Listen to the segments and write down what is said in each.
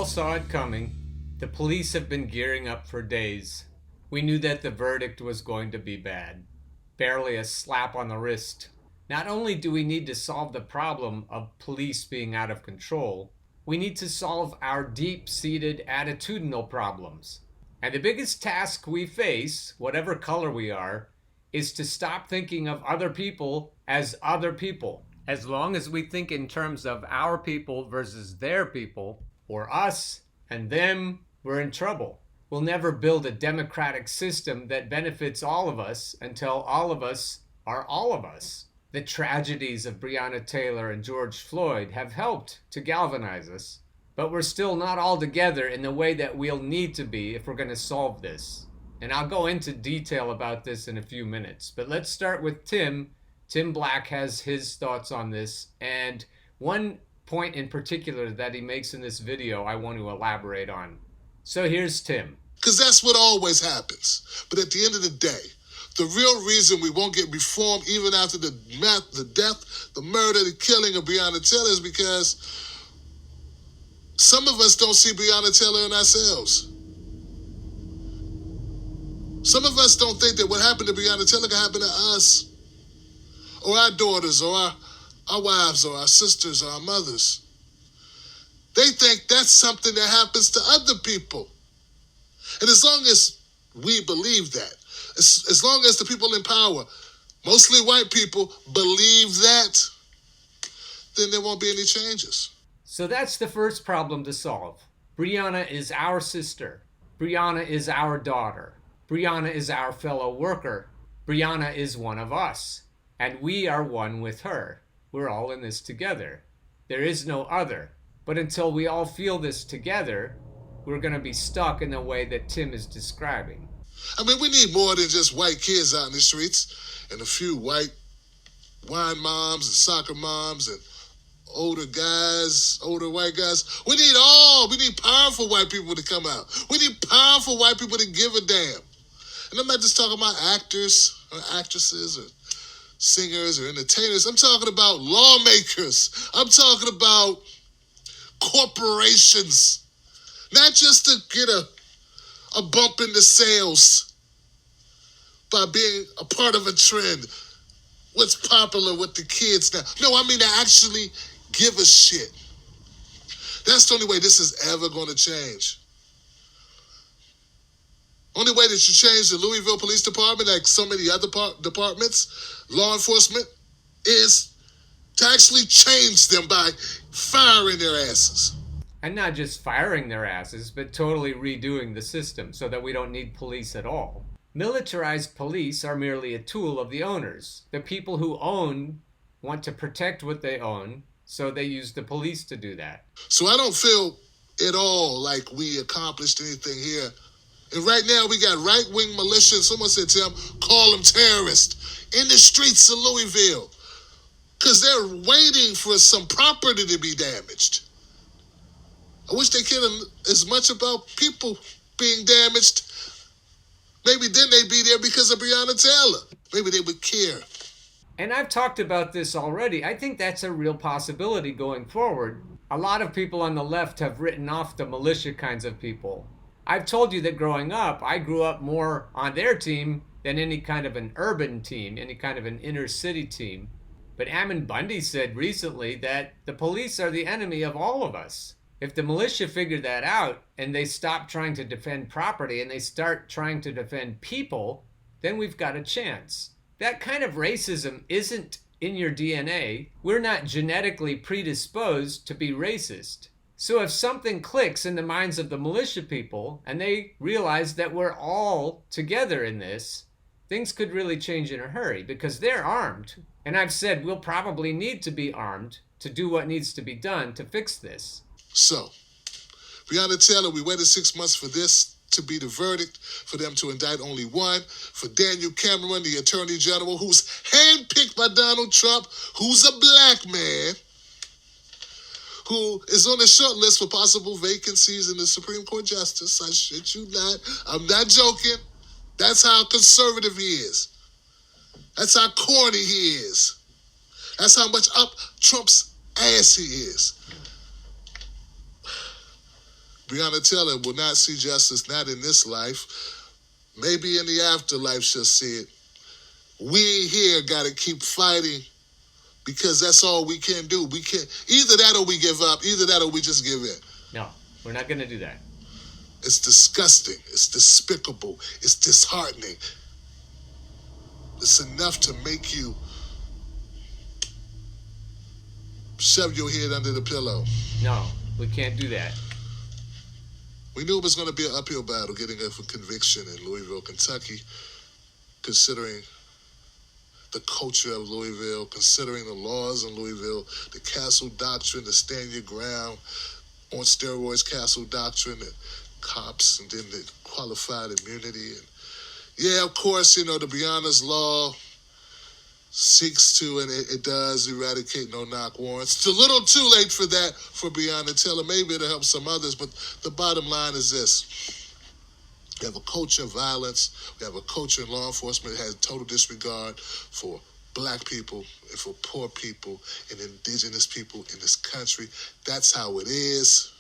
all saw it coming. The police have been gearing up for days. We knew that the verdict was going to be bad. Barely a slap on the wrist. Not only do we need to solve the problem of police being out of control, we need to solve our deep-seated attitudinal problems. And the biggest task we face, whatever color we are, is to stop thinking of other people as other people. As long as we think in terms of our people versus their people, or us and them, we're in trouble. We'll never build a democratic system that benefits all of us until all of us are all of us. The tragedies of Breonna Taylor and George Floyd have helped to galvanize us, but we're still not all together in the way that we'll need to be if we're going to solve this. And I'll go into detail about this in a few minutes, but let's start with Tim. Tim Black has his thoughts on this, and one point in particular that he makes in this video I want to elaborate on. So here's Tim. Because that's what always happens. But at the end of the day, the real reason we won't get reform even after the death, the murder, the killing of Breonna Taylor is because some of us don't see Breonna Taylor in ourselves. Some of us don't think that what happened to Breonna Taylor can happen to us, or our daughters, or our wives, or our sisters, or our mothers. They think that's something that happens to other people. And as long as we believe that, as long as the people in power, mostly white people, believe that, then there won't be any changes. So that's the first problem to solve. Breonna is our sister. Breonna is our daughter. Breonna is our fellow worker. Breonna is one of us. And we are one with her. We're all in this together. There is no other. But until we all feel this together, we're going to be stuck in the way that Tim is describing. I mean, we need more than just white kids out in the streets and a few white wine moms and soccer moms and older white guys. We need powerful white people to come out. We need powerful white people to give a damn. And I'm not just talking about actors or actresses or singers or entertainers. I'm talking about lawmakers. I'm talking about corporations. Not just to get a bump in the sales by being a part of a trend. What's popular with the kids now. No, I mean to actually give a shit. That's the only way this is ever going to change. Only way that you change the Louisville Police Department, like so many other departments, law enforcement, is to actually change them by firing their asses. And not just firing their asses, but totally redoing the system so that we don't need police at all. Militarized police are merely a tool of the owners. The people who own want to protect what they own, so they use the police to do that. So I don't feel at all like we accomplished anything here. And right now we got right-wing militia. Someone said, Tim, call them terrorists in the streets of Louisville because they're waiting for some property to be damaged. I wish they cared as much about people being damaged. Maybe then they'd be there because of Breonna Taylor. Maybe they would care. And I've talked about this already. I think that's a real possibility going forward. A lot of people on the left have written off the militia kinds of people. I've told you that growing up, I grew up more on their team than any kind of an urban team, any kind of an inner city team. But Ammon Bundy said recently that the police are the enemy of all of us. If the militia figure that out and they stop trying to defend property and they start trying to defend people, then we've got a chance. That kind of racism isn't in your DNA. We're not genetically predisposed to be racist. So if something clicks in the minds of the militia people and they realize that we're all together in this, things could really change in a hurry because they're armed. And I've said we'll probably need to be armed to do what needs to be done to fix this. So, Breonna Taylor, we waited 6 months for this to be the verdict, for them to indict only one, for Daniel Cameron, the Attorney General, who's handpicked by Donald Trump, who's a black man, who is on the short list for possible vacancies in the Supreme Court Justice. I shit you not. I'm not joking. That's how conservative he is. That's how corny he is. That's how much up Trump's ass he is. Breonna Taylor will not see justice, not in this life. Maybe in the afterlife she'll see it. We here got to keep fighting because that's all we can do. We can't, either that or we give up, either that or we just give in. No, we're not going to do that. It's disgusting. It's despicable. It's disheartening. It's enough to make you shove your head under the pillow. No, we can't do that. We knew it was going to be an uphill battle getting a conviction in Louisville, Kentucky, considering the culture of Louisville, considering the laws in Louisville, the Castle Doctrine, the stand your ground, on steroids Castle Doctrine, and cops, and then the qualified immunity. And yeah, of course, the Breonna's law seeks to, and it does, eradicate no-knock warrants. It's a little too late for that for Breonna Taylor. Maybe it'll help some others, but the bottom line is this. We have a culture of violence. We have a culture in law enforcement that has total disregard for black people and for poor people and indigenous people in this country. That's how it is.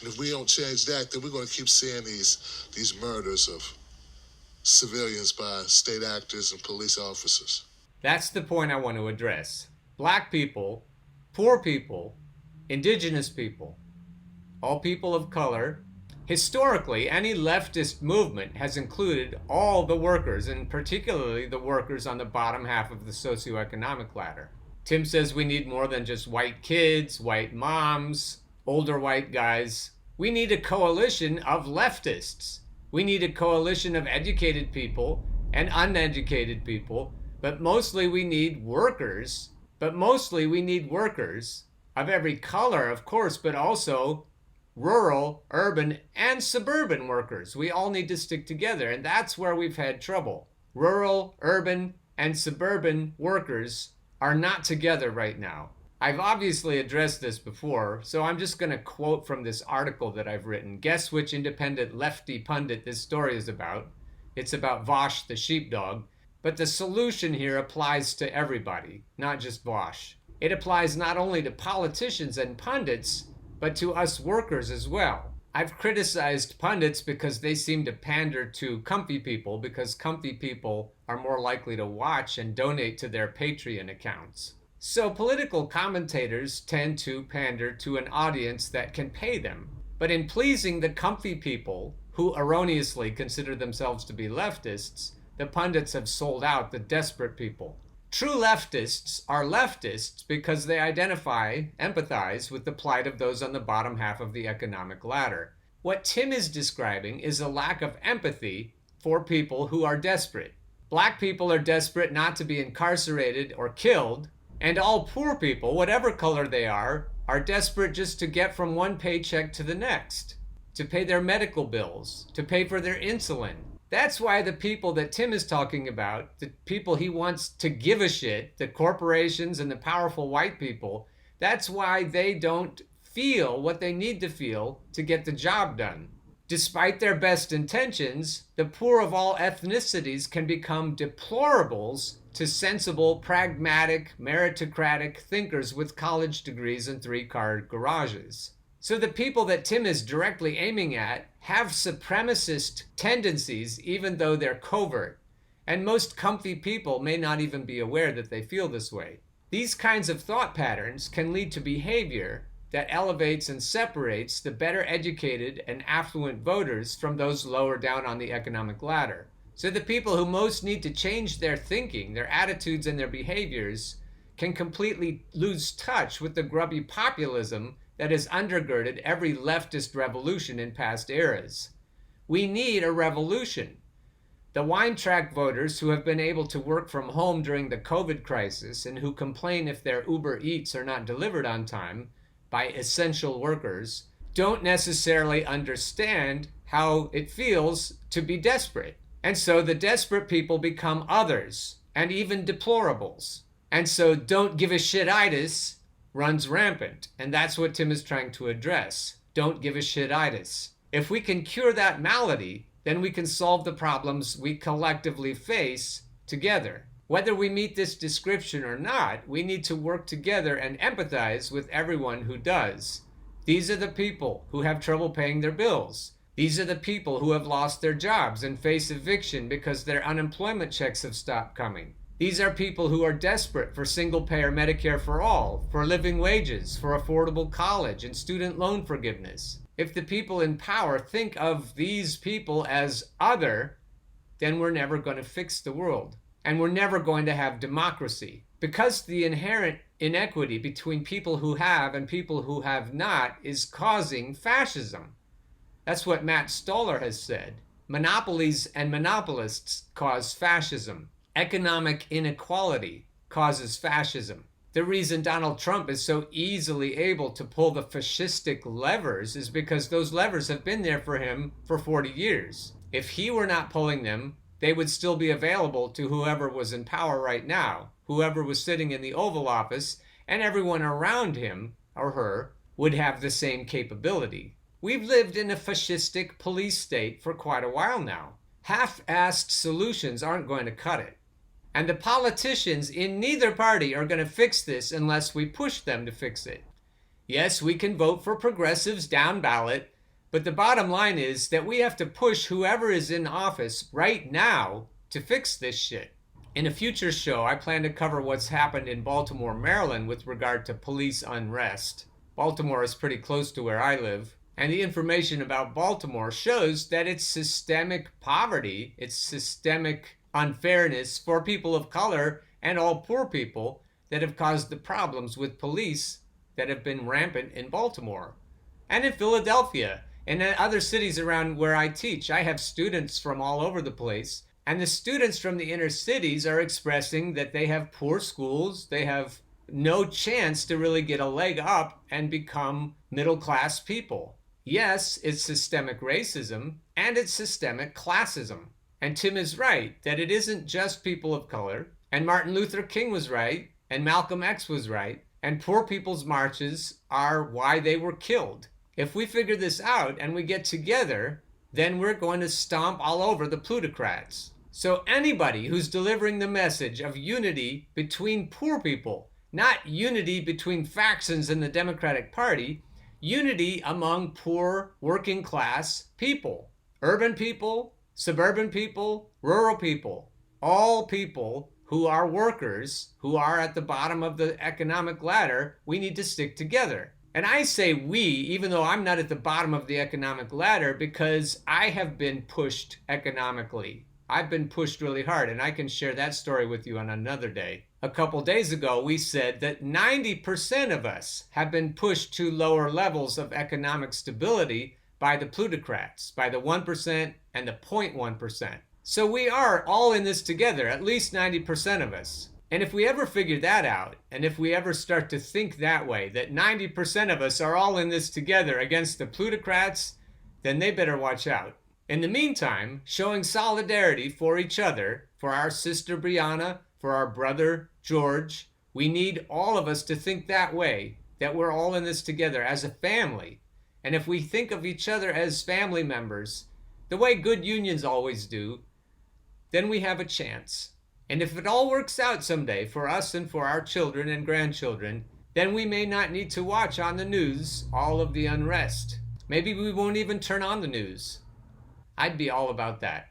And if we don't change that, then we're going to keep seeing these murders of civilians by state actors and police officers. That's the point I want to address. Black people, poor people, indigenous people, all people of color. Historically, any leftist movement has included all the workers, and particularly the workers on the bottom half of the socioeconomic ladder. Tim says we need more than just white kids, white moms, older white guys. We need a coalition of leftists. We need a coalition of educated people and uneducated people, but mostly we need workers. Of every color, of course, but also rural, urban, and suburban workers. We all need to stick together, and that's where we've had trouble. Rural, urban, and suburban workers are not together right now. I've obviously addressed this before, so I'm just going to quote from this article that I've written. Guess which independent lefty pundit this story is about? It's about Vosh the sheepdog, but the solution here applies to everybody, not just Vosh. It applies not only to politicians and pundits, but to us workers as well. I've criticized pundits because they seem to pander to comfy people, because comfy people are more likely to watch and donate to their Patreon accounts. So political commentators tend to pander to an audience that can pay them. But in pleasing the comfy people, who erroneously consider themselves to be leftists, the pundits have sold out the desperate people. True leftists are leftists because they empathize with the plight of those on the bottom half of the economic ladder. What Tim is describing is a lack of empathy for people who are desperate. Black people are desperate not to be incarcerated or killed, and all poor people, whatever color they are desperate just to get from one paycheck to the next, to pay their medical bills, to pay for their insulin. That's why the people that Tim is talking about, the people he wants to give a shit, the corporations and the powerful white people, that's why they don't feel what they need to feel to get the job done. Despite their best intentions, the poor of all ethnicities can become deplorables to sensible, pragmatic, meritocratic thinkers with college degrees and 3-car garages. So the people that Tim is directly aiming at have supremacist tendencies, even though they're covert. And most comfy people may not even be aware that they feel this way. These kinds of thought patterns can lead to behavior that elevates and separates the better educated and affluent voters from those lower down on the economic ladder. So the people who most need to change their thinking, their attitudes, and their behaviors can completely lose touch with the grubby populism that has undergirded every leftist revolution in past eras. We need a revolution. The wine track voters who have been able to work from home during the COVID crisis and who complain if their Uber Eats are not delivered on time by essential workers don't necessarily understand how it feels to be desperate. And so the desperate people become others and even deplorables. And so don't give a shit-itis runs rampant, and that's what Tim is trying to address. Don't give a shit-itis. If we can cure that malady, then we can solve the problems we collectively face together. Whether we meet this description or not, we need to work together and empathize with everyone who does. These are the people who have trouble paying their bills. These are the people who have lost their jobs and face eviction because their unemployment checks have stopped coming. These are people who are desperate for single-payer Medicare for all, for living wages, for affordable college and student loan forgiveness. If the people in power think of these people as other, then we're never going to fix the world. And we're never going to have democracy. Because the inherent inequity between people who have and people who have not is causing fascism. That's what Matt Stoller has said. Monopolies and monopolists cause fascism. Economic inequality causes fascism. The reason Donald Trump is so easily able to pull the fascistic levers is because those levers have been there for him for 40 years. If he were not pulling them, they would still be available to whoever was in power right now, whoever was sitting in the Oval Office, and everyone around him or her would have the same capability. We've lived in a fascistic police state for quite a while now. Half-assed solutions aren't going to cut it. And the politicians in neither party are going to fix this unless we push them to fix it. Yes, we can vote for progressives down ballot, but the bottom line is that we have to push whoever is in office right now to fix this shit. In a future show, I plan to cover what's happened in Baltimore, Maryland with regard to police unrest. Baltimore is pretty close to where I live, and the information about Baltimore shows that it's systemic poverty, it's systemic unfairness for people of color and all poor people that have caused the problems with police that have been rampant in Baltimore and in Philadelphia and in other cities around where I teach. I have students from all over the place, and the students from the inner cities are expressing that they have poor schools, they have no chance to really get a leg up and become middle-class people. Yes, it's systemic racism and it's systemic classism. And Tim is right that it isn't just people of color, and Martin Luther King was right, and Malcolm X was right, and poor people's marches are why they were killed. If we figure this out and we get together, then we're going to stomp all over the plutocrats. So anybody who's delivering the message of unity between poor people, not unity between factions in the Democratic Party, unity among poor working class people, urban people, suburban people, rural people, all people who are workers, who are at the bottom of the economic ladder, we need to stick together. And I say we, even though I'm not at the bottom of the economic ladder, because I have been pushed economically. I've been pushed really hard, and I can share that story with you on another day. A couple days ago, we said that 90% of us have been pushed to lower levels of economic stability by the plutocrats, by the 1% and the 0.1%. So we are all in this together, at least 90% of us. And if we ever figure that out, and if we ever start to think that way, that 90% of us are all in this together against the plutocrats, then they better watch out. In the meantime, showing solidarity for each other, for our sister Breonna, for our brother George, we need all of us to think that way, that we're all in this together as a family. And if we think of each other as family members, the way good unions always do, then we have a chance. And if it all works out someday for us and for our children and grandchildren, then we may not need to watch on the news all of the unrest. Maybe we won't even turn on the news. I'd be all about that.